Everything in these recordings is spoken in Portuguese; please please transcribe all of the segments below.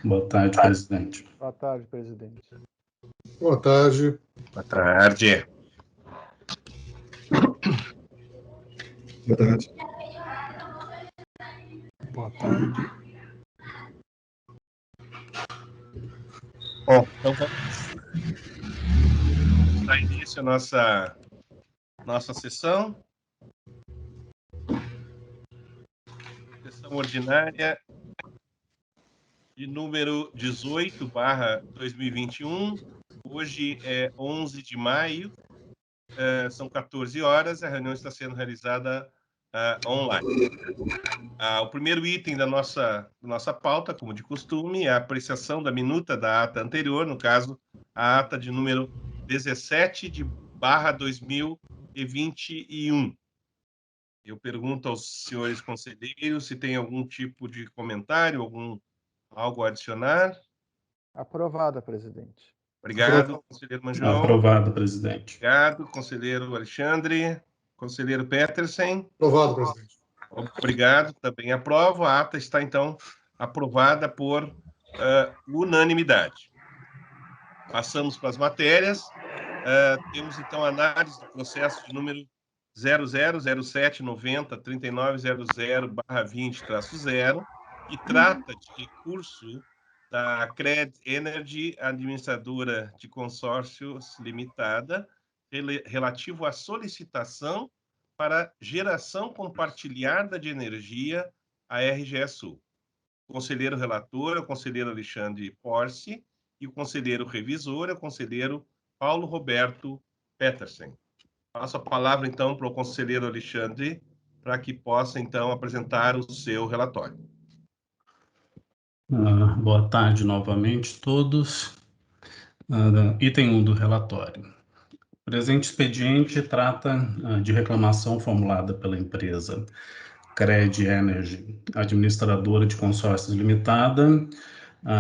Boa tarde, presidente. Boa tarde, presidente. Boa tarde. Boa tarde. Boa tarde. Boa tarde. Bom, então vamos dar início à nossa sessão. Sessão ordinária de número 18/2021. Hoje é 11 de maio, são 14 horas, a reunião está sendo realizada online. O primeiro item da nossa pauta, como de costume, é a apreciação da minuta da ata anterior, no caso, a ata de número 17/2021. Eu pergunto aos senhores conselheiros se tem algum tipo de comentário, algo a adicionar. Aprovada, presidente. Obrigado, conselheiro Manjão. Aprovado, presidente. Obrigado, conselheiro Alexandre. Conselheiro Petersen. Aprovado, presidente. Obrigado, também aprovo. A ata está, então, aprovada por unanimidade. Passamos para as matérias. Temos, então, a análise do processo de número 0007903900/20-0, que trata de recurso da Cred Energy, administradora de consórcios limitada, relativo à solicitação para geração compartilhada de energia à RGE Sul. O conselheiro relator é o conselheiro Alexandre Porce e o conselheiro revisor é o conselheiro Paulo Roberto Petersen. Passo a palavra, então, para o conselheiro Alexandre, para que possa, então, apresentar o seu relatório. Boa tarde novamente todos. Item 1 do relatório. O presente expediente trata de reclamação formulada pela empresa Cred Energy, administradora de consórcios limitada,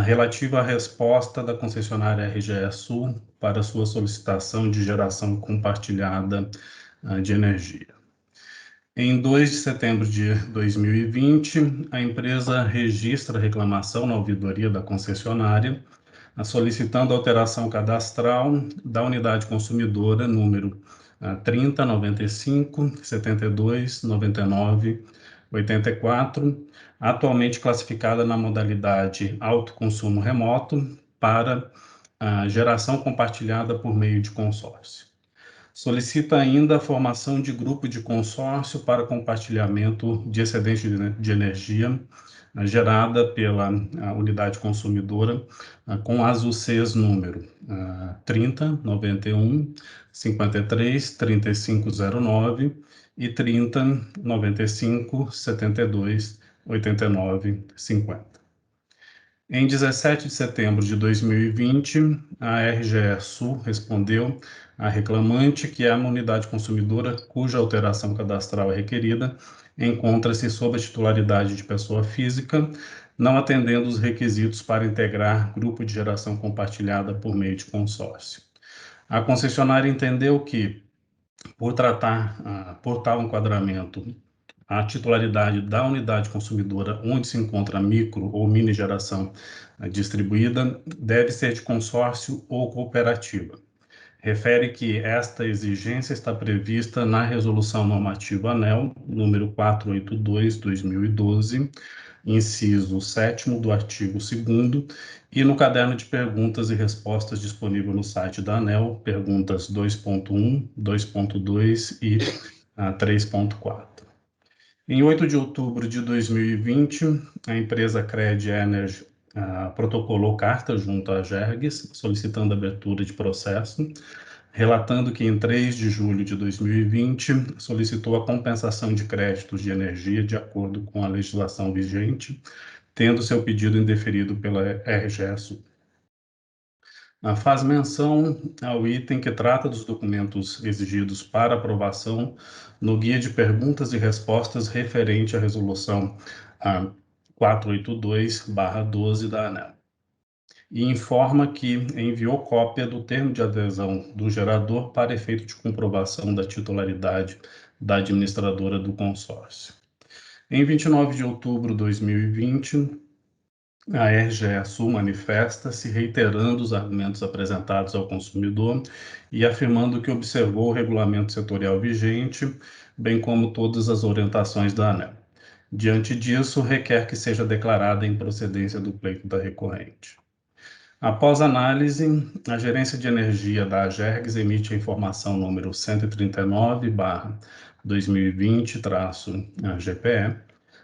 relativa à resposta da concessionária RGE Sul para sua solicitação de geração compartilhada de energia. Em 2 de setembro de 2020, a empresa registra reclamação na ouvidoria da concessionária, solicitando alteração cadastral da unidade consumidora número 30 95 72 99 84, atualmente classificada na modalidade autoconsumo remoto para geração compartilhada por meio de consórcio. Solicita ainda a formação de grupo de consórcio para compartilhamento de excedente de energia gerada pela unidade consumidora com as UCs número 30 91 53 3509 e 30 95 72 89 50. Em 17 de setembro de 2020, a RGE Sul respondeu à reclamante que a unidade consumidora cuja alteração cadastral é requerida encontra-se sob a titularidade de pessoa física, não atendendo os requisitos para integrar grupo de geração compartilhada por meio de consórcio. A concessionária entendeu que, por tal enquadramento, a titularidade da unidade consumidora onde se encontra a micro ou mini geração distribuída deve ser de consórcio ou cooperativa. Refere que esta exigência está prevista na Resolução Normativa ANEEL, número 482/2012, inciso 7º do artigo 2º, e no caderno de perguntas e respostas disponível no site da ANEEL, perguntas 2.1, 2.2 e 3.4. Em 8 de outubro de 2020, a empresa Cred Energy protocolou carta junto à Gerges, solicitando abertura de processo, relatando que em 3 de julho de 2020 solicitou a compensação de créditos de energia de acordo com a legislação vigente, tendo seu pedido indeferido pela RGE Sul. Faz menção ao item que trata dos documentos exigidos para aprovação no guia de perguntas e respostas referente à resolução 482/12 da ANEEL. e informa que enviou cópia do termo de adesão do gerador para efeito de comprovação da titularidade da administradora do consórcio. Em 29 de outubro de 2020, a RGE Sul manifesta-se reiterando os argumentos apresentados ao consumidor e afirmando que observou o regulamento setorial vigente, bem como todas as orientações da ANEEL. Diante disso, requer que seja declarada a improcedência do pleito da recorrente. Após análise, a Gerência de Energia da AGERGS emite a informação número 139/2020-GPE,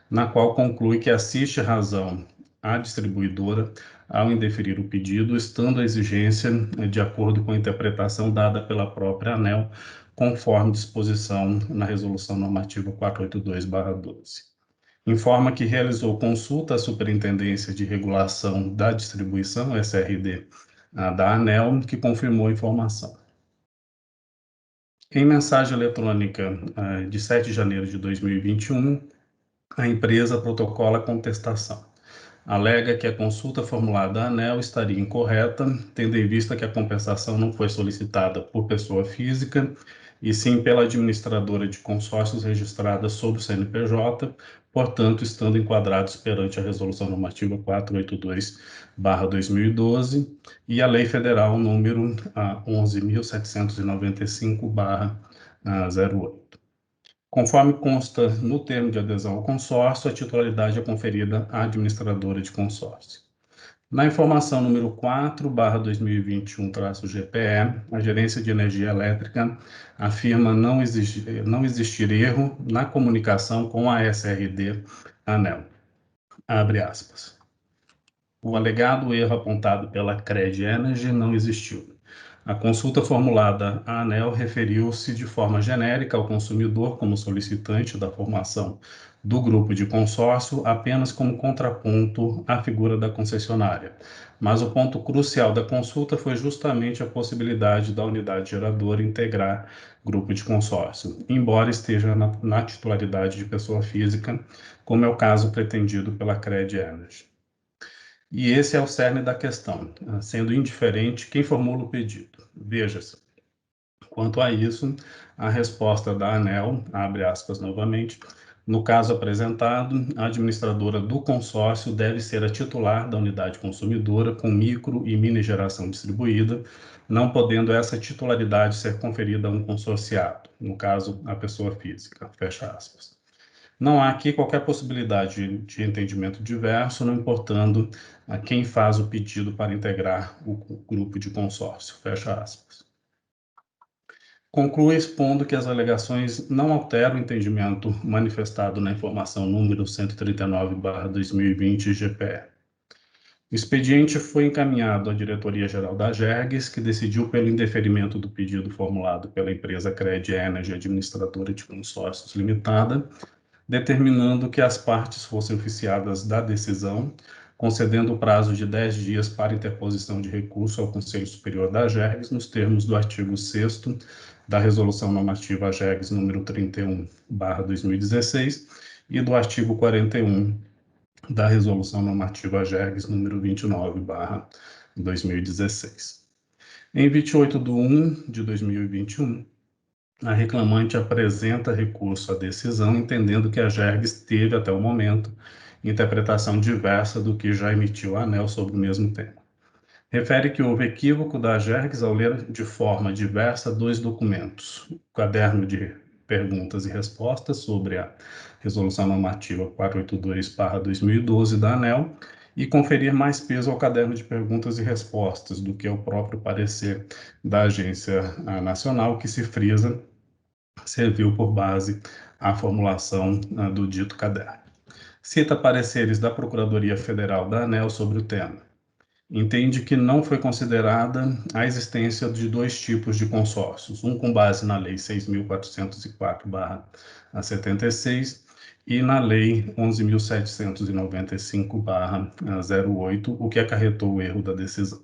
na qual conclui que assiste razão à distribuidora ao indeferir o pedido, estando a exigência de acordo com a interpretação dada pela própria ANEEL, conforme disposição na Resolução Normativa 482/12. Informa que realizou consulta à Superintendência de Regulação da Distribuição, SRD, da ANEEL, que confirmou a informação. Em mensagem eletrônica de 7 de janeiro de 2021, a empresa protocola contestação. Alega que a consulta formulada à ANEEL estaria incorreta, tendo em vista que a compensação não foi solicitada por pessoa física, e sim pela administradora de consórcios registrada sob o CNPJ, portanto, estando enquadrados perante a Resolução Normativa 482/2012 e a Lei Federal número 11.795/08. Conforme consta no termo de adesão ao consórcio, a titularidade é conferida à administradora de consórcio. Na informação número 4/2021-GPE, a Gerência de Energia Elétrica afirma não existir erro na comunicação com a SRD ANEEL. Abre aspas. O alegado erro apontado pela Cred Energy não existiu. A consulta formulada à ANEEL referiu-se de forma genérica ao consumidor como solicitante da formação do grupo de consórcio apenas como contraponto à figura da concessionária. Mas o ponto crucial da consulta foi justamente a possibilidade da unidade geradora integrar grupo de consórcio, embora esteja na titularidade de pessoa física, como é o caso pretendido pela Cred Energy. E esse é o cerne da questão, sendo indiferente quem formula o pedido. Veja-se, quanto a isso, a resposta da ANEEL, abre aspas novamente, no caso apresentado, a administradora do consórcio deve ser a titular da unidade consumidora com micro e mini geração distribuída, não podendo essa titularidade ser conferida a um consorciado, no caso, a pessoa física, fecha aspas. Não há aqui qualquer possibilidade de entendimento diverso, não importando a quem faz o pedido para integrar o grupo de consórcio, fecha aspas. Conclui expondo que as alegações não alteram o entendimento manifestado na informação número 139/2020 GPE. O expediente foi encaminhado à Diretoria-Geral da AGERGS, que decidiu pelo indeferimento do pedido formulado pela empresa Cred Energy Administradora de Consórcios Limitada, determinando que as partes fossem oficiadas da decisão, concedendo o prazo de 10 dias para interposição de recurso ao Conselho Superior da AGERGS, nos termos do artigo 6º da Resolução Normativa AGERGS número 31/2016 e do artigo 41 da Resolução Normativa AGERGS número 29/2016. Em 28/1/2021, a reclamante apresenta recurso à decisão, entendendo que a AGERGS teve, até o momento, interpretação diversa do que já emitiu a ANEEL sobre o mesmo tema. Refere que houve equívoco da AGERGS ao ler de forma diversa dois documentos, o caderno de perguntas e respostas sobre a Resolução Normativa 482/2012 da ANEEL e conferir mais peso ao caderno de perguntas e respostas do que ao próprio parecer da Agência Nacional, que se frisa serviu por base a formulação do dito caderno. Cita pareceres da Procuradoria Federal da ANEEL sobre o tema. Entende que não foi considerada a existência de dois tipos de consórcios, um com base na Lei 6.404/76 e na Lei 11.795/08, o que acarretou o erro da decisão.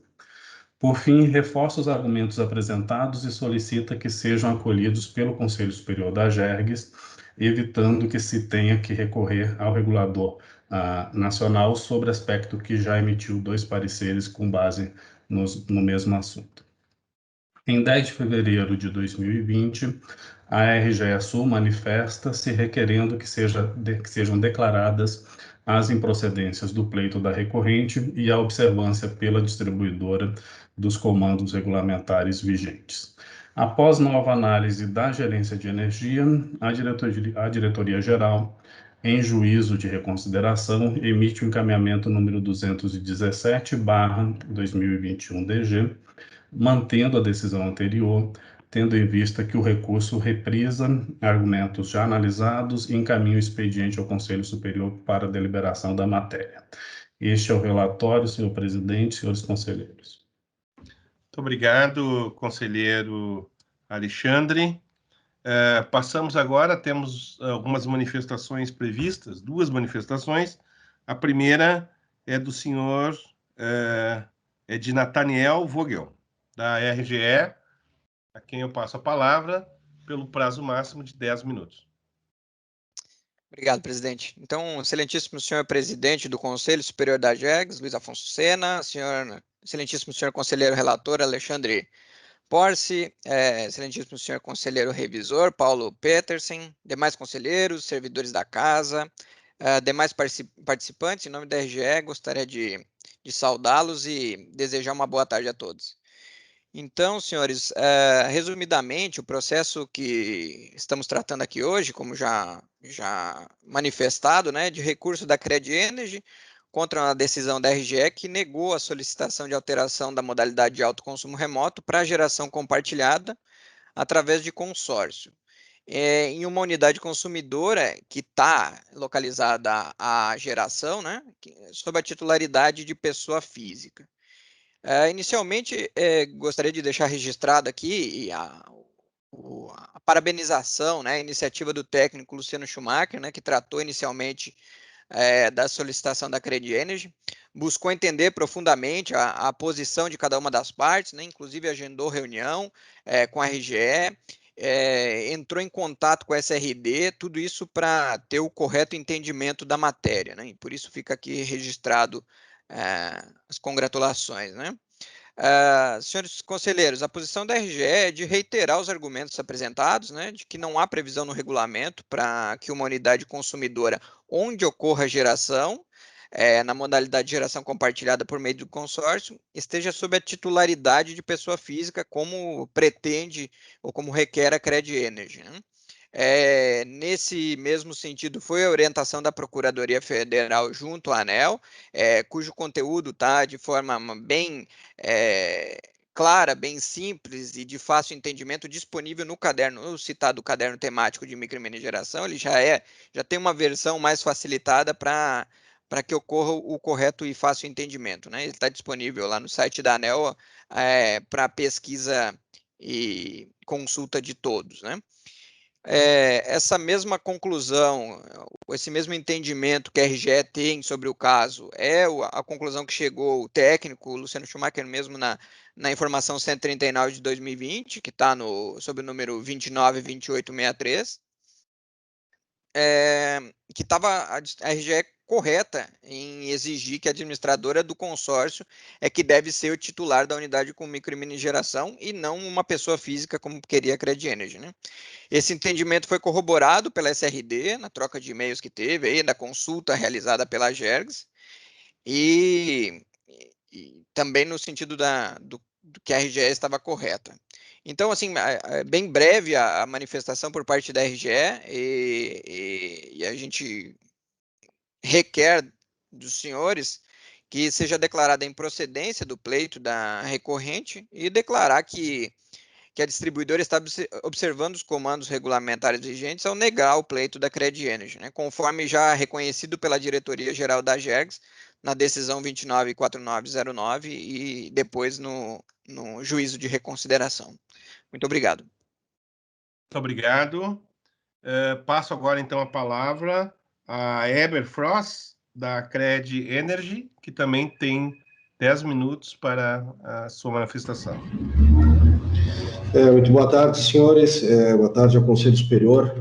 Por fim, reforça os argumentos apresentados e solicita que sejam acolhidos pelo Conselho Superior da AGERGS, evitando que se tenha que recorrer ao regulador nacional sobre aspecto que já emitiu 2 pareceres com base no mesmo assunto. Em 10 de fevereiro de 2020, a RGE Sul manifesta-se requerendo que sejam declaradas as improcedências do pleito da recorrente e a observância pela distribuidora dos comandos regulamentares vigentes. Após nova análise da Gerência de Energia, a Diretoria-Geral, em juízo de reconsideração, emite o encaminhamento número 217/2021-DG, mantendo a decisão anterior, tendo em vista que o recurso reprisa argumentos já analisados e encaminha o expediente ao Conselho Superior para deliberação da matéria. Este é o relatório, senhor presidente, senhores conselheiros. Muito obrigado, conselheiro Alexandre. Passamos agora, temos algumas manifestações previstas, 2 manifestações. A primeira é do senhor, de Nathaniel Vogel, da RGE, a quem eu passo a palavra, pelo prazo máximo de 10 minutos. Obrigado, presidente. Então, excelentíssimo senhor presidente do Conselho Superior da GEGS, Luiz Afonso Sena, excelentíssimo senhor conselheiro relator Alexandre Porce, excelentíssimo senhor conselheiro revisor Paulo Petersen, demais conselheiros, servidores da casa, demais participantes, em nome da RGE, gostaria de saudá-los e desejar uma boa tarde a todos. Então, senhores, resumidamente, o processo que estamos tratando aqui hoje, como já manifestado, né, de recurso da Cred Energy contra uma decisão da RGE que negou a solicitação de alteração da modalidade de autoconsumo remoto para geração compartilhada através de consórcio. Em uma unidade consumidora que está localizada a geração, né, sob a titularidade de pessoa física. Inicialmente, gostaria de deixar registrado aqui a parabenização, né, a iniciativa do técnico Luciano Schumacher, né, que tratou inicialmente da solicitação da Cred Energy, buscou entender profundamente a posição de cada uma das partes, né, inclusive agendou reunião com a RGE, entrou em contato com a SRD, tudo isso para ter o correto entendimento da matéria, né, e por isso fica aqui registrado as congratulações, né? Senhores conselheiros, a posição da RGE é de reiterar os argumentos apresentados, né, de que não há previsão no regulamento para que uma unidade consumidora onde ocorra geração, na modalidade de geração compartilhada por meio do consórcio, esteja sob a titularidade de pessoa física, como pretende ou como requer a Cred Energy, né? Nesse mesmo sentido, foi a orientação da Procuradoria Federal junto à ANEEL, cujo conteúdo está de forma bem clara, bem simples e de fácil entendimento disponível no caderno, no citado caderno temático de micro e mini geração. Ele já tem uma versão mais facilitada para que ocorra o correto e fácil entendimento, né? Ele está disponível lá no site da ANEEL para pesquisa e consulta de todos, né? Essa mesma conclusão, esse mesmo entendimento que a RGE tem sobre o caso é a conclusão que chegou o técnico Luciano Schumacher mesmo na informação 139 de 2020, que está sob o número 292863, que estava a RGE correta em exigir que a administradora do consórcio que deve ser o titular da unidade com micro e mini geração e não uma pessoa física como queria a Cred Energy, né? Esse entendimento foi corroborado pela SRD na troca de e-mails que teve aí, da consulta realizada pela GERGS e também no sentido do que a RGE estava correta. Então, assim, bem breve a manifestação por parte da RGE e a gente requer dos senhores que seja declarada a improcedência do pleito da recorrente e declarar que a distribuidora está observando os comandos regulamentares vigentes ao negar o pleito da Cred Energy, né, conforme já reconhecido pela Diretoria-Geral da GERGS na decisão 294909 e depois no juízo de reconsideração. Muito obrigado. Muito obrigado. Passo agora, então, a palavra a Eber Frost, da Cred Energy, que também tem 10 minutos para a sua manifestação. Muito boa tarde, senhores. Boa tarde ao Conselho Superior.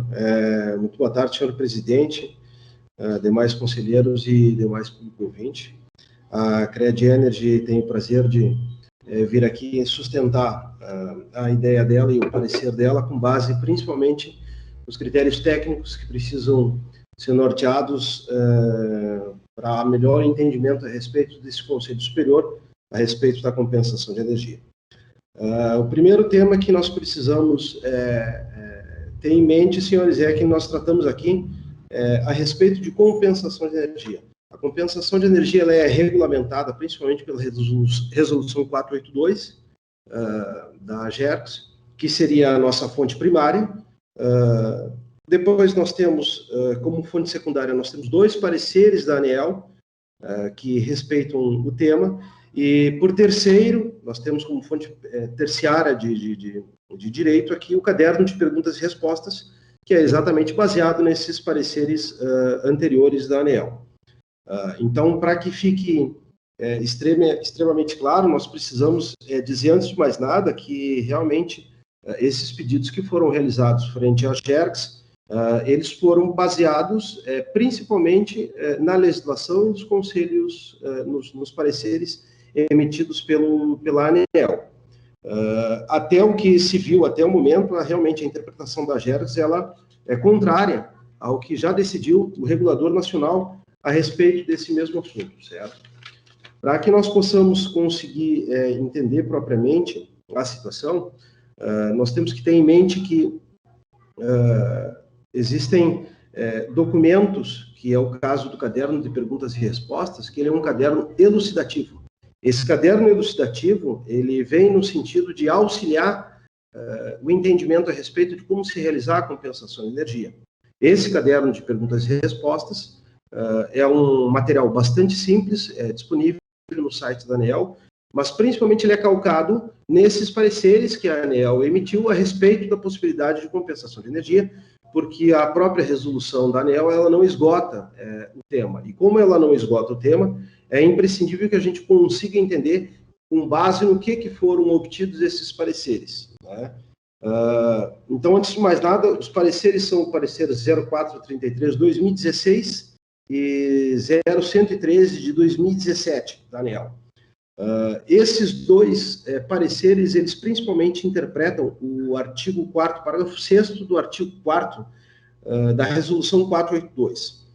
Muito boa tarde, senhor presidente. demais conselheiros e demais público ouvinte. A Cred Energy tem o prazer de vir aqui sustentar a ideia dela e o parecer dela com base principalmente nos critérios técnicos que precisam ser norteados para melhor entendimento a respeito desse Conselho Superior, a respeito da compensação de energia. O primeiro tema que nós precisamos ter em mente, senhores, é que nós tratamos aqui a respeito de compensação de energia. A compensação de energia ela é regulamentada principalmente pela Resolução 482 da GERCS, que seria a nossa fonte primária. Depois nós temos, como fonte secundária, nós temos 2 pareceres da ANEEL, que respeitam o tema, e por terceiro, nós temos como fonte terciária de direito aqui o caderno de perguntas e respostas, que é exatamente baseado nesses pareceres anteriores da ANEEL. Então, para que fique extremamente claro, nós precisamos dizer, antes de mais nada, que realmente esses pedidos que foram realizados frente à GERCS, eles foram baseados principalmente na legislação e nos conselhos, nos pareceres emitidos pela ANEEL. Até o que se viu até o momento, realmente a interpretação da GERCS ela é contrária ao que já decidiu o regulador nacional a respeito desse mesmo assunto, certo? Para que nós possamos conseguir entender propriamente a situação, nós temos que ter em mente que existem documentos, que é o caso do caderno de perguntas e respostas, que ele é um caderno elucidativo. Esse caderno elucidativo, ele vem no sentido de auxiliar o entendimento a respeito de como se realizar a compensação de energia. Esse caderno de perguntas e respostas é um material bastante simples, disponível no site da ANEEL, mas principalmente ele é calcado nesses pareceres que a ANEEL emitiu a respeito da possibilidade de compensação de energia, porque a própria resolução da ANEEL ela não esgota o tema. E como ela não esgota o tema, é imprescindível que a gente consiga entender com base no que foram obtidos esses pareceres, né? Então, antes de mais nada, os pareceres são o parecer 0433/2016 e 0113 de 2017 da ANEEL. Esses 2 pareceres, eles principalmente interpretam o artigo 4º, parágrafo 6º do artigo 4º da Resolução 482.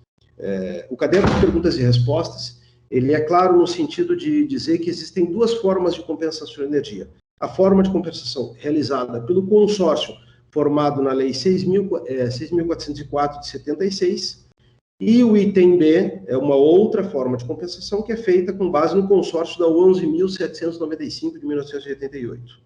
O caderno de perguntas e respostas, ele é claro no sentido de dizer que existem 2 formas de compensação de energia. A forma de compensação realizada pelo consórcio formado na Lei 6.404 de 76, e o item B é uma outra forma de compensação que é feita com base no consórcio da 11.795 de 1988.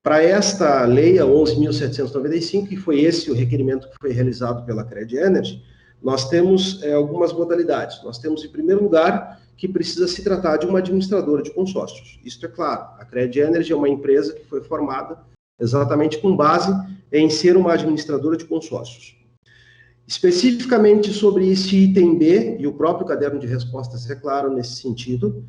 Para esta lei, a 11.795, que foi esse o requerimento que foi realizado pela Cred Energy, nós temos algumas modalidades. Nós temos, em primeiro lugar, que precisa se tratar de uma administradora de consórcios. Isso é claro. A Cred Energy é uma empresa que foi formada exatamente com base em ser uma administradora de consórcios. Especificamente sobre esse item B, e o próprio caderno de respostas é claro nesse sentido,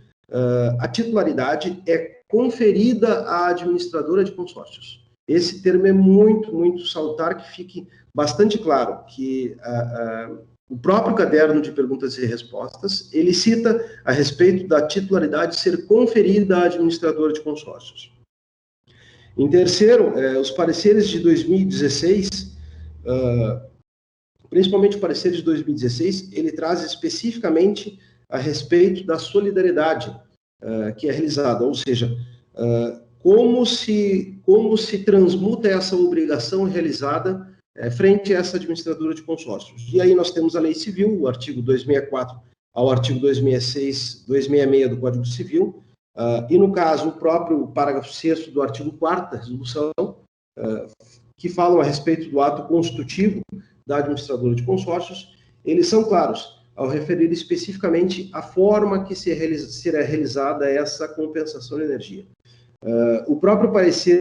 a titularidade é conferida à administradora de consórcios. Esse termo é muito salutar, que fique bastante claro que o próprio caderno de perguntas e respostas, ele cita a respeito da titularidade ser conferida à administradora de consórcios. Em terceiro, os pareceres de 2016, principalmente o parecer de 2016, ele traz especificamente a respeito da solidariedade que é realizada, ou seja, como se transmuta essa obrigação realizada frente a essa administradora de consórcios. E aí nós temos a Lei Civil, o artigo 264 ao artigo 266 do Código Civil, e no caso o próprio parágrafo 6º do artigo 4º da resolução, que falam a respeito do ato constitutivo da administradora de consórcios, eles são claros ao referir especificamente a forma que será realizada essa compensação de energia. O próprio parecer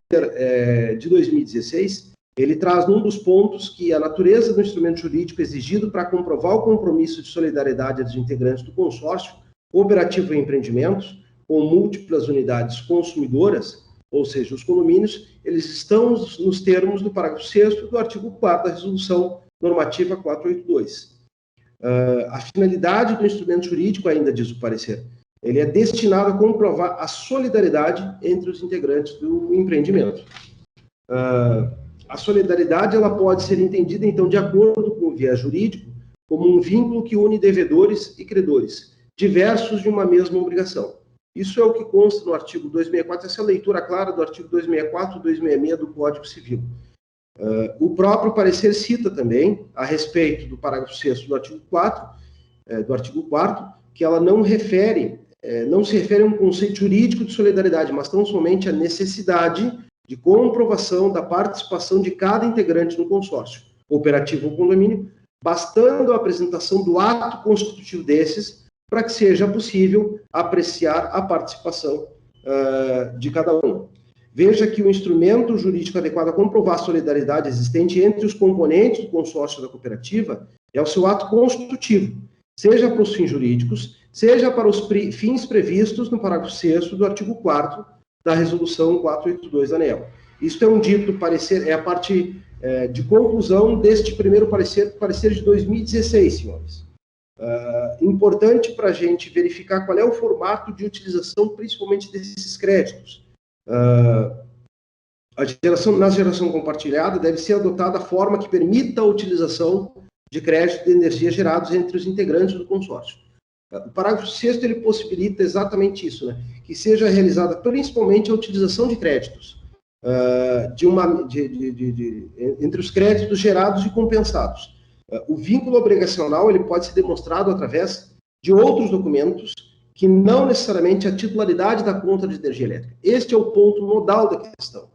de 2016, ele traz num dos pontos que a natureza do instrumento jurídico exigido para comprovar o compromisso de solidariedade dos integrantes do consórcio operativo em empreendimentos com múltiplas unidades consumidoras, ou seja, os condomínios, eles estão nos termos do parágrafo 6º do artigo 4º da Resolução Normativa 482. A finalidade do instrumento jurídico, ainda diz o parecer, ele é destinado a comprovar a solidariedade entre os integrantes do empreendimento. A solidariedade ela pode ser entendida, então, de acordo com o viés jurídico, como um vínculo que une devedores e credores, diversos de uma mesma obrigação. Isso é o que consta no artigo 264, essa é a leitura clara do artigo 264 e 266 do Código Civil. O próprio parecer cita também, a respeito do parágrafo 6º do artigo 4º, que ela não se refere a um conceito jurídico de solidariedade, mas tão somente a necessidade de comprovação da participação de cada integrante no consórcio, cooperativo ou condomínio, bastando a apresentação do ato constitutivo desses, para que seja possível apreciar a participação de cada um. Veja que o instrumento jurídico adequado a comprovar a solidariedade existente entre os componentes do consórcio da cooperativa é o seu ato constitutivo, seja para os fins jurídicos, seja para os fins previstos no parágrafo 6º do artigo 4º da Resolução 482 da ANEEL. Isto é um dito parecer, é a parte de conclusão deste primeiro parecer de 2016, senhores. Importante para a gente verificar qual é o formato de utilização, principalmente desses créditos. Na geração compartilhada deve ser adotada a forma que permita a utilização de crédito de energia gerados entre os integrantes do consórcio. O parágrafo 6º ele possibilita exatamente isso, né? Que seja realizada principalmente a utilização de créditos, entre os créditos gerados e compensados. O vínculo obrigacional ele pode ser demonstrado através de outros documentos que não necessariamente a titularidade da conta de energia elétrica. Este é o ponto nodal da questão.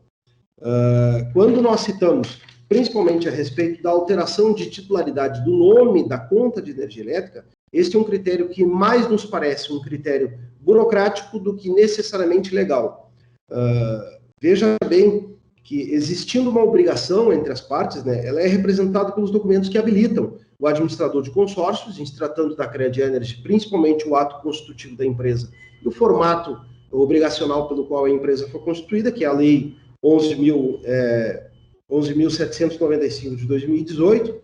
Quando nós citamos, principalmente a respeito da alteração de titularidade do nome da conta de energia elétrica, este é um critério que mais nos parece um critério burocrático do que necessariamente legal. Veja bem que, existindo uma obrigação entre as partes, né, ela é representada pelos documentos que habilitam o administrador de consórcios, em se tratando da Cred Energy, principalmente o ato constitutivo da empresa e o formato obrigacional pelo qual a empresa foi constituída, que é a Lei 11.795 de 2018,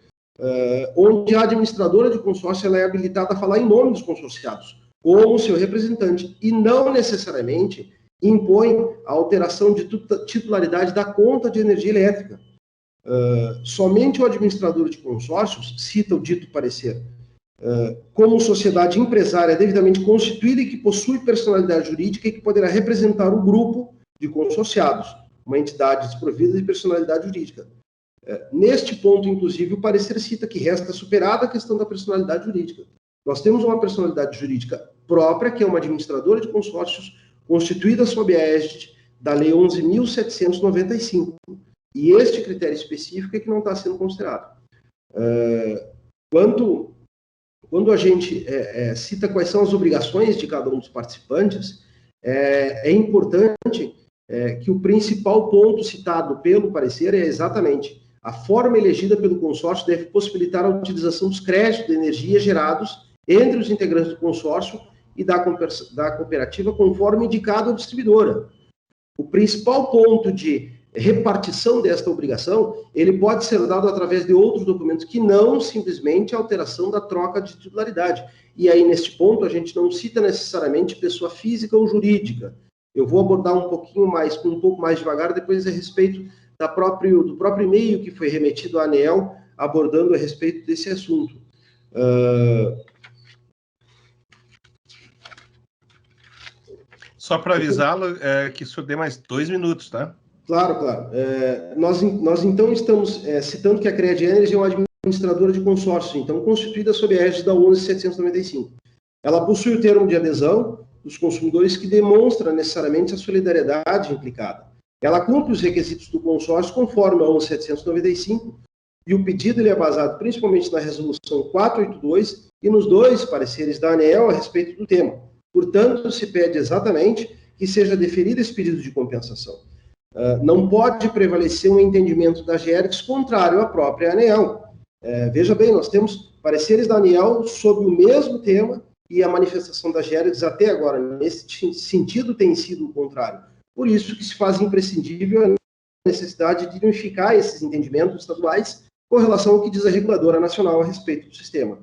onde a administradora de consórcio ela é habilitada a falar em nome dos consorciados, como seu representante, e não necessariamente impõe a alteração de titularidade da conta de energia elétrica. Somente o administrador de consórcios, cita o dito parecer, como sociedade empresária devidamente constituída e que possui personalidade jurídica e que poderá representar o grupo de consorciados, uma entidade desprovida de personalidade jurídica. Neste ponto, inclusive, o parecer cita que resta superada a questão da personalidade jurídica. Nós temos uma personalidade jurídica própria, que é uma administradora de consórcios, constituída sob a égide da Lei 11.795. E este critério específico é que não está sendo considerado. Quando a gente cita quais são as obrigações de cada um dos participantes, é importante que o principal ponto citado pelo parecer é exatamente a forma elegida pelo consórcio deve possibilitar a utilização dos créditos de energia gerados entre os integrantes do consórcio e da cooperativa, conforme indicado a distribuidora. O principal ponto de repartição desta obrigação, ele pode ser dado através de outros documentos que não simplesmente a alteração da troca de titularidade. E aí, neste ponto, a gente não cita necessariamente pessoa física ou jurídica. Eu vou abordar um pouco mais devagar, depois a respeito do próprio e-mail que foi remetido à ANEEL, abordando a respeito desse assunto. Só para avisá-lo, que isso dê mais 2 minutos, tá? Claro. Nós então estamos citando que a Cred Energy é uma administradora de consórcio, então constituída sob a égide da 11.795. Ela possui o termo de adesão dos consumidores que demonstra necessariamente a solidariedade implicada. Ela cumpre os requisitos do consórcio conforme a 11.795 e o pedido ele é baseado principalmente na resolução 482 e nos 2 pareceres da ANEEL a respeito do tema. Portanto, se pede exatamente que seja deferido esse pedido de compensação. Não pode prevalecer um entendimento da GERGS contrário à própria ANEEL. Veja bem, nós temos pareceres da ANEEL sobre o mesmo tema e a manifestação da GERGS até agora, nesse sentido, tem sido o contrário. Por isso que se faz imprescindível a necessidade de unificar esses entendimentos estaduais com relação ao que diz a reguladora nacional a respeito do sistema.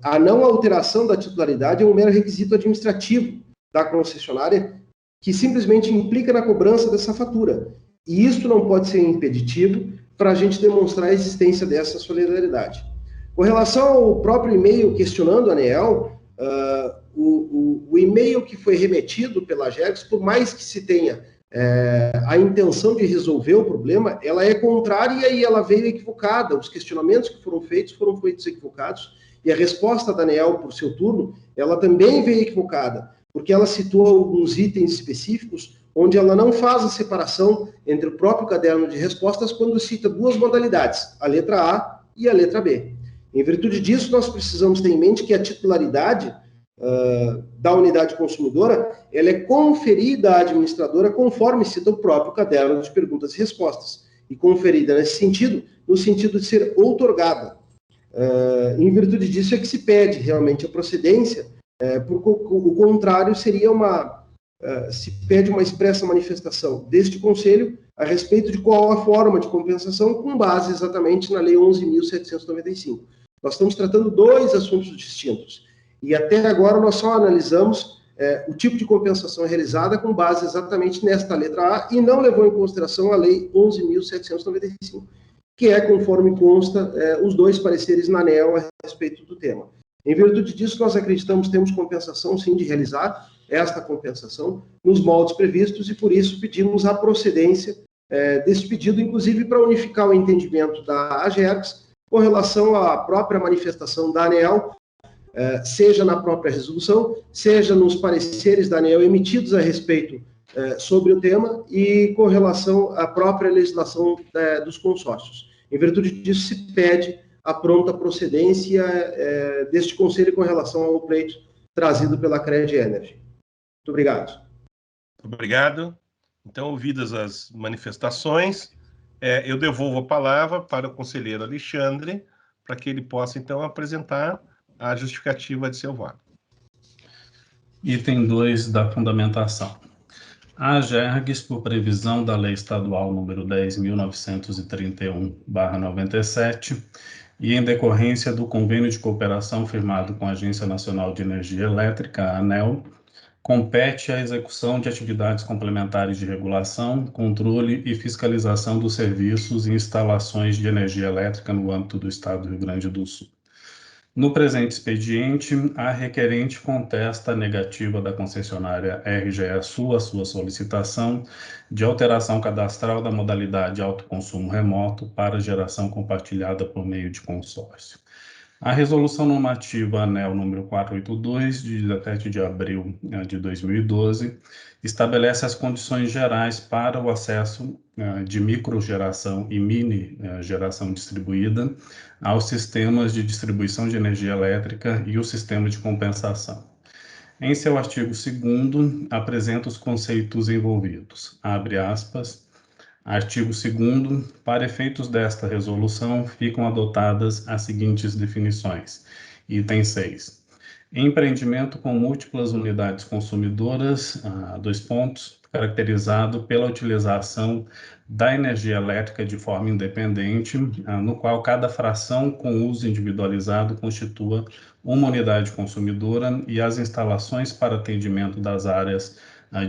a não alteração da titularidade é um mero requisito administrativo da concessionária, que simplesmente implica na cobrança dessa fatura. E isso não pode ser impeditivo para a gente demonstrar a existência dessa solidariedade. Com relação ao próprio e-mail questionando a ANEEL, o e-mail que foi remetido pela AGERGS, por mais que se tenha a intenção de resolver o problema, ela é contrária e ela veio equivocada. Os questionamentos que foram feitos equivocados, e a resposta da ANEEL, por seu turno, ela também veio equivocada, porque ela citou alguns itens específicos onde ela não faz a separação entre o próprio caderno de respostas quando cita duas modalidades, a letra A e a letra B. Em virtude disso, nós precisamos ter em mente que a titularidade da unidade consumidora, ela é conferida à administradora conforme cita o próprio caderno de perguntas e respostas, e conferida nesse sentido, no sentido de ser outorgada. Em virtude disso é que se pede realmente a procedência, porque o contrário seria se pede uma expressa manifestação deste Conselho a respeito de qual a forma de compensação com base exatamente na Lei 11.795. Nós estamos tratando dois assuntos distintos. E até agora nós só analisamos o tipo de compensação realizada com base exatamente nesta letra A e não levou em consideração a Lei 11.795, que é, conforme consta, os dois pareceres na ANEEL a respeito do tema. Em virtude disso, nós acreditamos que temos compensação, sim, de realizar esta compensação nos moldes previstos e, por isso, pedimos a procedência desse pedido, inclusive para unificar o entendimento da AGERGS com relação à própria manifestação da ANEEL, seja na própria resolução, seja nos pareceres da ANEEL emitidos a respeito sobre o tema e com relação à própria legislação dos consórcios. Em virtude disso, se pede a pronta procedência deste Conselho com relação ao pleito trazido pela Cred Energy. Muito obrigado. Obrigado. Então, ouvidas as manifestações, eu devolvo a palavra para o conselheiro Alexandre, para que ele possa, então, apresentar a justificativa de seu voto. Item 2 da fundamentação. A AGERGS, por previsão da Lei Estadual número 10.931/97, e em decorrência do convênio de cooperação firmado com a Agência Nacional de Energia Elétrica, a ANEEL, compete a execução de atividades complementares de regulação, controle e fiscalização dos serviços e instalações de energia elétrica no âmbito do Estado do Rio Grande do Sul. No presente expediente, a requerente contesta a negativa da concessionária RGE Sul à sua solicitação de alteração cadastral da modalidade autoconsumo remoto para geração compartilhada por meio de consórcio. A Resolução Normativa ANEEL número 482, de 17 de abril de 2012, estabelece as condições gerais para o acesso de microgeração e mini geração distribuída aos sistemas de distribuição de energia elétrica e o sistema de compensação. Em seu artigo 2º, apresenta os conceitos envolvidos. Abre aspas. Artigo 2º, para efeitos desta resolução, ficam adotadas as seguintes definições. Item 6. Empreendimento com múltiplas unidades consumidoras, 2 pontos, caracterizado pela utilização da energia elétrica de forma independente, no qual cada fração com uso individualizado constitua uma unidade consumidora e as instalações para atendimento das áreas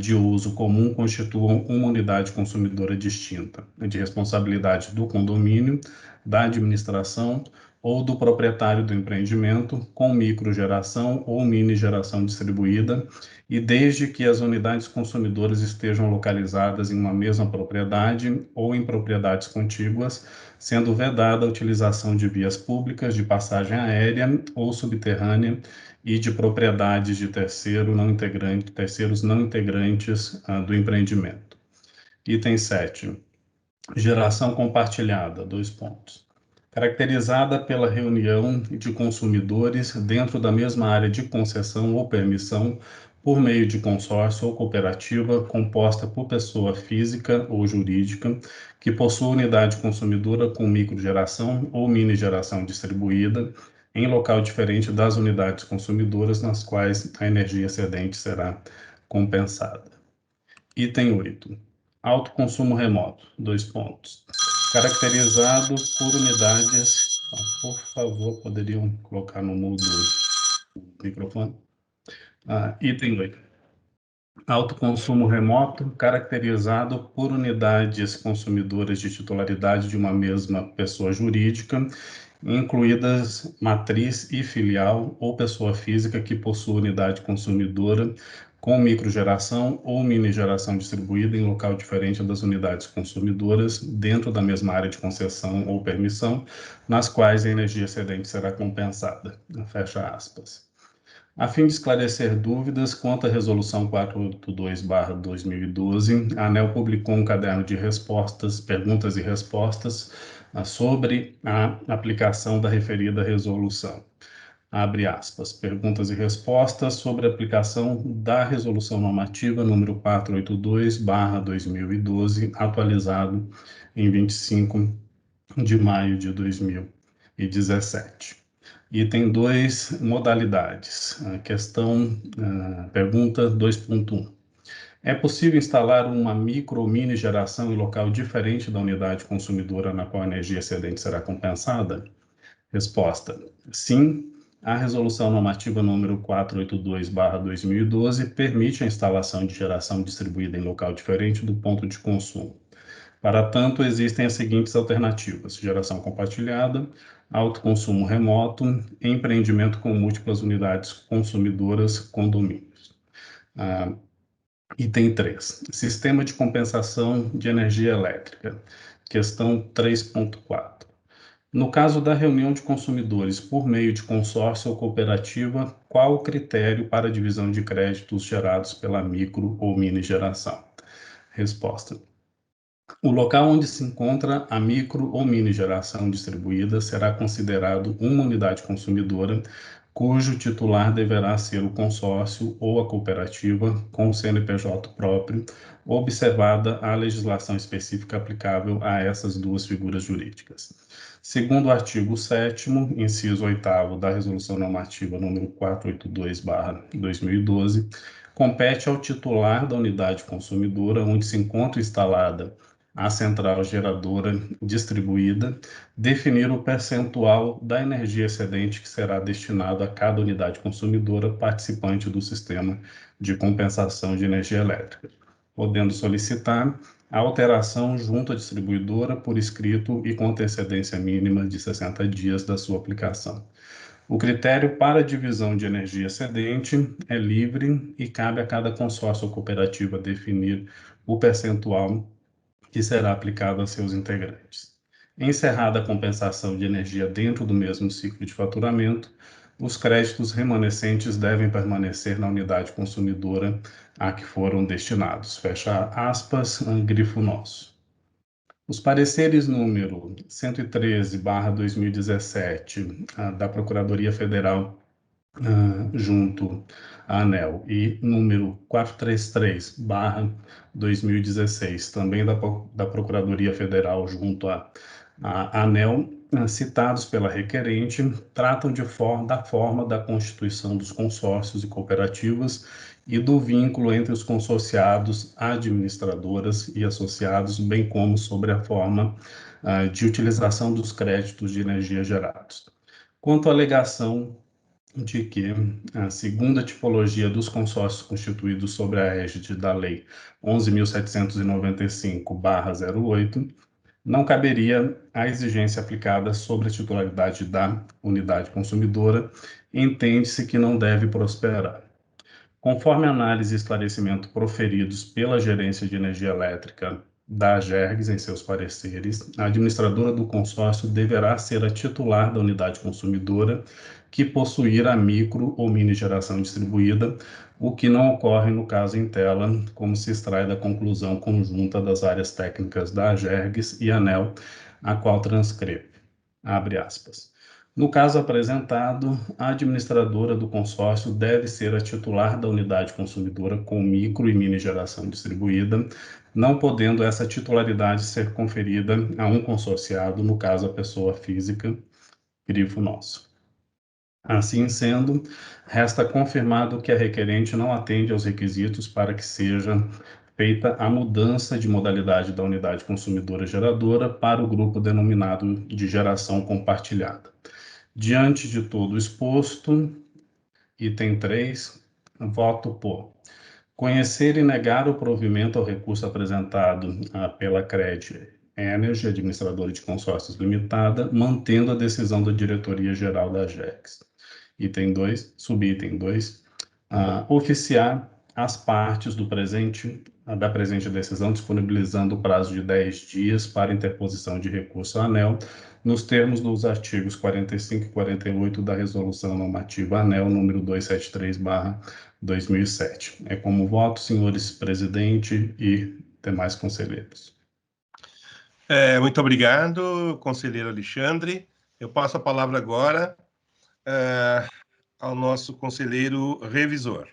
de uso comum constituam uma unidade consumidora distinta, de responsabilidade do condomínio, da administração ou do proprietário do empreendimento, com microgeração ou mini geração distribuída, e desde que as unidades consumidoras estejam localizadas em uma mesma propriedade ou em propriedades contíguas, sendo vedada a utilização de vias públicas de passagem aérea ou subterrânea e de propriedades de terceiros não integrantes do empreendimento. Item 7. Geração compartilhada, 2 pontos. Caracterizada pela reunião de consumidores dentro da mesma área de concessão ou permissão por meio de consórcio ou cooperativa composta por pessoa física ou jurídica que possua unidade consumidora com microgeração ou mini geração distribuída em local diferente das unidades consumidoras nas quais a energia excedente será compensada. Item 8. Autoconsumo remoto, 2 pontos. Caracterizado por unidades Por favor, poderiam colocar no mudo o microfone. Item 8. Autoconsumo remoto, caracterizado por unidades consumidoras de titularidade de uma mesma pessoa jurídica, incluídas matriz e filial ou pessoa física que possua unidade consumidora com microgeração ou mini-geração distribuída em local diferente das unidades consumidoras dentro da mesma área de concessão ou permissão, nas quais a energia excedente será compensada. Fecha aspas. A fim de esclarecer dúvidas quanto à Resolução 482/2012, a ANEEL publicou um caderno de respostas, perguntas e respostas sobre a aplicação da referida resolução. Abre aspas, perguntas e respostas sobre a aplicação da Resolução Normativa número 482/2012, atualizado em 25 de maio de 2017. E tem 2 modalidades. Pergunta 2.1. É possível instalar uma micro ou mini geração em local diferente da unidade consumidora na qual a energia excedente será compensada? Resposta: sim. A Resolução Normativa número 482/2012 permite a instalação de geração distribuída em local diferente do ponto de consumo. Para tanto, existem as seguintes alternativas: geração compartilhada, autoconsumo remoto, empreendimento com múltiplas unidades consumidoras, condomínios. Item 3. Sistema de compensação de energia elétrica. Questão 3.4. No caso da reunião de consumidores por meio de consórcio ou cooperativa, qual o critério para a divisão de créditos gerados pela micro ou mini geração? Resposta: o local onde se encontra a micro ou mini geração distribuída será considerado uma unidade consumidora, cujo titular deverá ser o consórcio ou a cooperativa com o CNPJ próprio, observada a legislação específica aplicável a essas duas figuras jurídicas. Segundo o artigo 7º, inciso 8º da Resolução Normativa número 482/2012, compete ao titular da unidade consumidora onde se encontra instalada a central geradora distribuída, definir o percentual da energia excedente que será destinado a cada unidade consumidora participante do sistema de compensação de energia elétrica, podendo solicitar a alteração junto à distribuidora por escrito e com antecedência mínima de 60 dias da sua aplicação. O critério para a divisão de energia excedente é livre e cabe a cada consórcio ou cooperativa definir o percentual que será aplicado a seus integrantes. Encerrada a compensação de energia dentro do mesmo ciclo de faturamento, os créditos remanescentes devem permanecer na unidade consumidora a que foram destinados. Fecha aspas, grifo nosso. Os pareceres número 113/2017 da Procuradoria Federal junto à ANEEL e número 433/2016, também da Procuradoria Federal junto à ANEEL, citados pela requerente, tratam da forma da constituição dos consórcios e cooperativas e do vínculo entre os consorciados, administradoras e associados, bem como sobre a forma de utilização dos créditos de energia gerados. Quanto à alegação de que a segunda tipologia dos consórcios constituídos sobre a égide da Lei 11.795/08, não caberia a exigência aplicada sobre a titularidade da unidade consumidora, entende-se que não deve prosperar. Conforme análise e esclarecimento proferidos pela Gerência de Energia Elétrica da AGERGS em seus pareceres, a administradora do consórcio deverá ser a titular da unidade consumidora que possuir a micro ou mini geração distribuída, o que não ocorre no caso em tela, como se extrai da conclusão conjunta das áreas técnicas da AGERGS e ANEEL, a qual transcrevo. Abre aspas. No caso apresentado, a administradora do consórcio deve ser a titular da unidade consumidora com micro e mini geração distribuída, não podendo essa titularidade ser conferida a um consorciado, no caso a pessoa física, grifo nosso. Assim sendo, resta confirmado que a requerente não atende aos requisitos para que seja feita a mudança de modalidade da unidade consumidora geradora para o grupo denominado de geração compartilhada. Diante de todo o exposto, item 3, voto por conhecer e negar o provimento ao recurso apresentado pela Cred Energy, administradora de consórcios limitada, mantendo a decisão da diretoria-geral da AGEX. Item 2, subitem 2, oficiar as partes da presente decisão, disponibilizando o prazo de 10 dias para interposição de recurso à ANEEL, nos termos dos artigos 45 e 48 da Resolução Normativa ANEEL número 273/2007. É como voto, senhores presidente e demais conselheiros. Muito obrigado, conselheiro Alexandre. Eu passo a palavra agora ao nosso conselheiro revisor,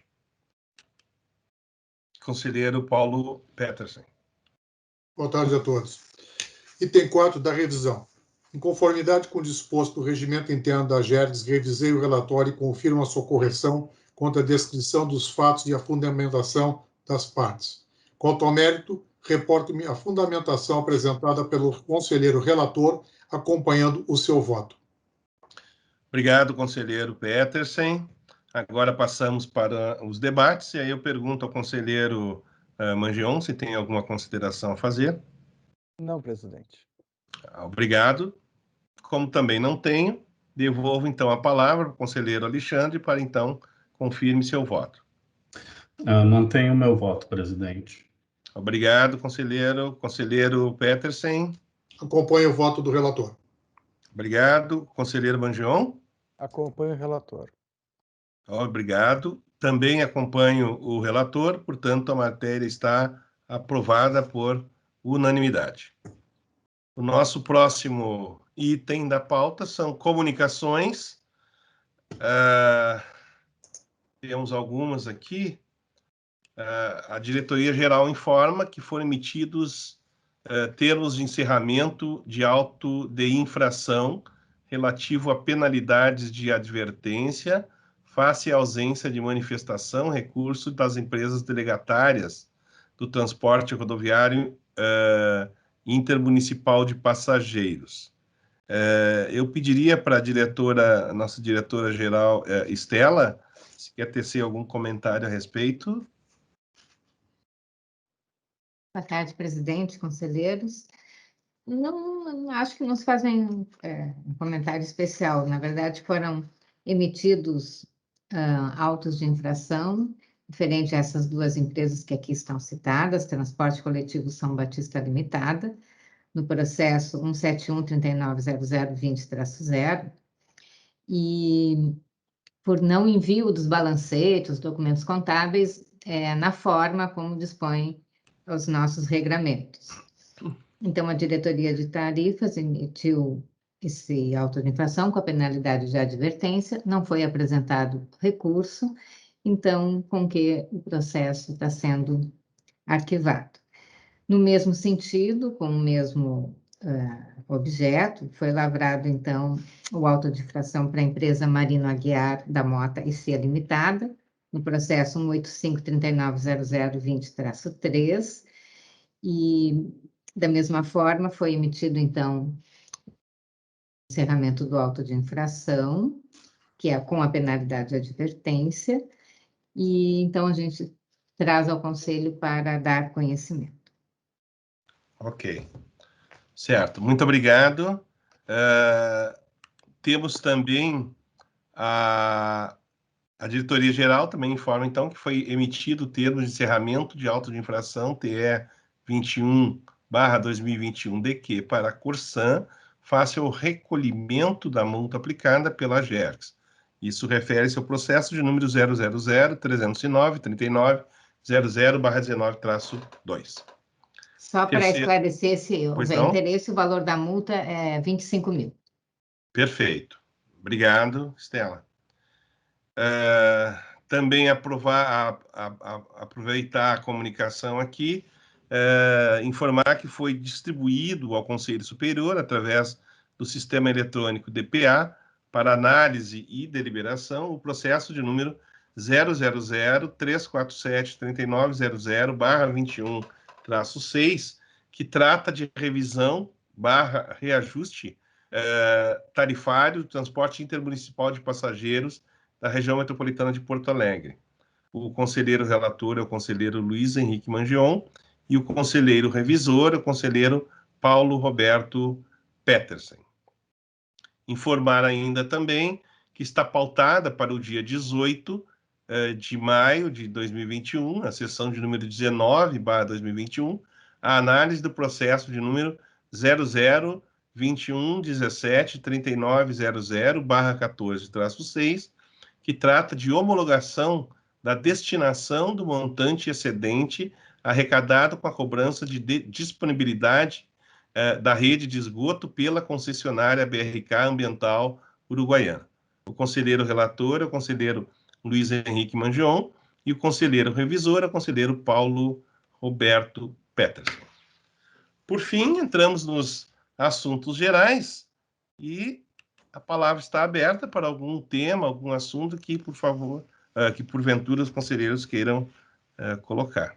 conselheiro Paulo Petersen. Boa tarde a todos. Item 4 da revisão. Em conformidade com o disposto do regimento interno da AGERGS, revisei o relatório e confirmo a sua correção quanto à descrição dos fatos e a fundamentação das partes. Quanto ao mérito, reporto-me a fundamentação apresentada pelo conselheiro relator, acompanhando o seu voto. Obrigado, conselheiro Petersen. Agora passamos para os debates, e aí eu pergunto ao conselheiro Mangion se tem alguma consideração a fazer. Não, presidente. Obrigado. Como também não tenho, devolvo então a palavra ao conselheiro Alexandre para então confirme seu voto. Mantenho o meu voto, presidente. Obrigado, conselheiro. Conselheiro Petersen. Acompanho o voto do relator. Obrigado. Conselheiro Mangion. Acompanho o relator. Obrigado. Também acompanho o relator, portanto, a matéria está aprovada por unanimidade. O nosso próximo item da pauta são comunicações. Temos algumas aqui. A diretoria-geral informa que foram emitidos termos de encerramento de auto de infração relativo a penalidades de advertência face à ausência de manifestação, recurso das empresas delegatárias do transporte rodoviário intermunicipal de passageiros. Eu pediria para a nossa diretora-geral, Estela, se quer tecer algum comentário a respeito. Boa tarde, presidente, conselheiros. Não acho que nos fazem um comentário especial. Na verdade, foram emitidos autos de infração, referente a essas duas empresas que aqui estão citadas, Transporte Coletivo São Batista Limitada, no processo 171.390020-0, e por não envio dos balancetes, documentos contábeis, na forma como dispõe os nossos regramentos. Então, a diretoria de tarifas emitiu esse auto de infração com a penalidade de advertência, não foi apresentado recurso, então, com que o processo está sendo arquivado. No mesmo sentido, com o mesmo objeto, foi lavrado, então, o auto de infração para a empresa Marino Aguiar da Mota IC Limitada, no processo 185.390020-3, e, da mesma forma, foi emitido, então, encerramento do auto de infração, que é com a penalidade de advertência, e então a gente traz ao Conselho para dar conhecimento. Ok. Certo, muito obrigado. Temos também a diretoria-geral também informa, então, que foi emitido o termo de encerramento de auto de infração TE 21/2021-DQ para a Corsan, face ao recolhimento da multa aplicada pela AGERGS. Isso refere-se ao processo de número 000-309-39-00/19-2. Só para esclarecer, se houver interesse, o valor da multa é 25 mil. Perfeito. Obrigado, Estela. Também aproveitar a comunicação aqui, informar que foi distribuído ao Conselho Superior, através do Sistema Eletrônico DPA, para análise e deliberação, o processo de número 000-347-3900/21-6, que trata de revisão / reajuste tarifário do transporte intermunicipal de passageiros da região metropolitana de Porto Alegre. O conselheiro relator é o conselheiro Luiz Henrique Mangion e o conselheiro revisor é o conselheiro Paulo Roberto Petersen. Informar ainda também que está pautada para o dia 18 de maio de 2021, a sessão de número 19/2021, a análise do processo de número 0021173900/14-6, que trata de homologação da destinação do montante excedente arrecadado com a cobrança de disponibilidade da rede de esgoto pela concessionária BRK Ambiental Uruguaiana. O conselheiro relator é o conselheiro Luiz Henrique Mangion e o conselheiro revisor é o conselheiro Paulo Roberto Petersen. Por fim, entramos nos assuntos gerais e a palavra está aberta para algum tema, algum assunto que, por favor, que porventura os conselheiros queiram colocar.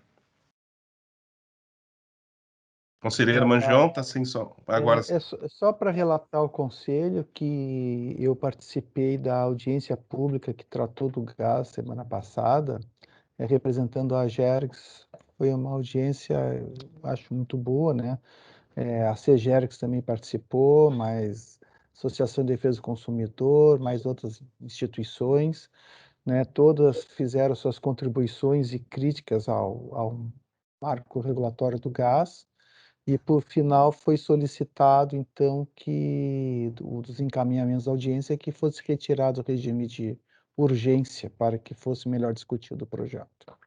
Conselheiro Mangion, está sem som. Agora É só para relatar ao conselho que eu participei da audiência pública que tratou do gás semana passada, representando a Agergs. Foi uma audiência, eu acho, muito boa, né? A CEGERGS também participou, mas Associação de Defesa do Consumidor, mais outras instituições, né? Todas fizeram suas contribuições e críticas ao marco regulatório do gás. E, por final, foi solicitado, então, que dos encaminhamentos da audiência que fosse retirado o regime de urgência para que fosse melhor discutido o projeto.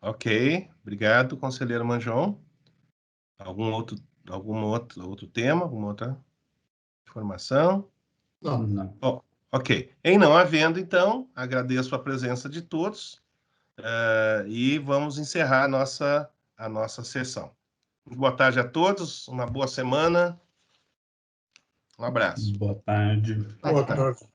Ok, obrigado, conselheiro Mangion. Algum outro tema, alguma outra informação? Não. Oh, ok. Em não havendo, então, agradeço a presença de todos e vamos encerrar a nossa sessão. Boa tarde a todos, uma boa semana. Um abraço. Boa tarde. Boa tarde.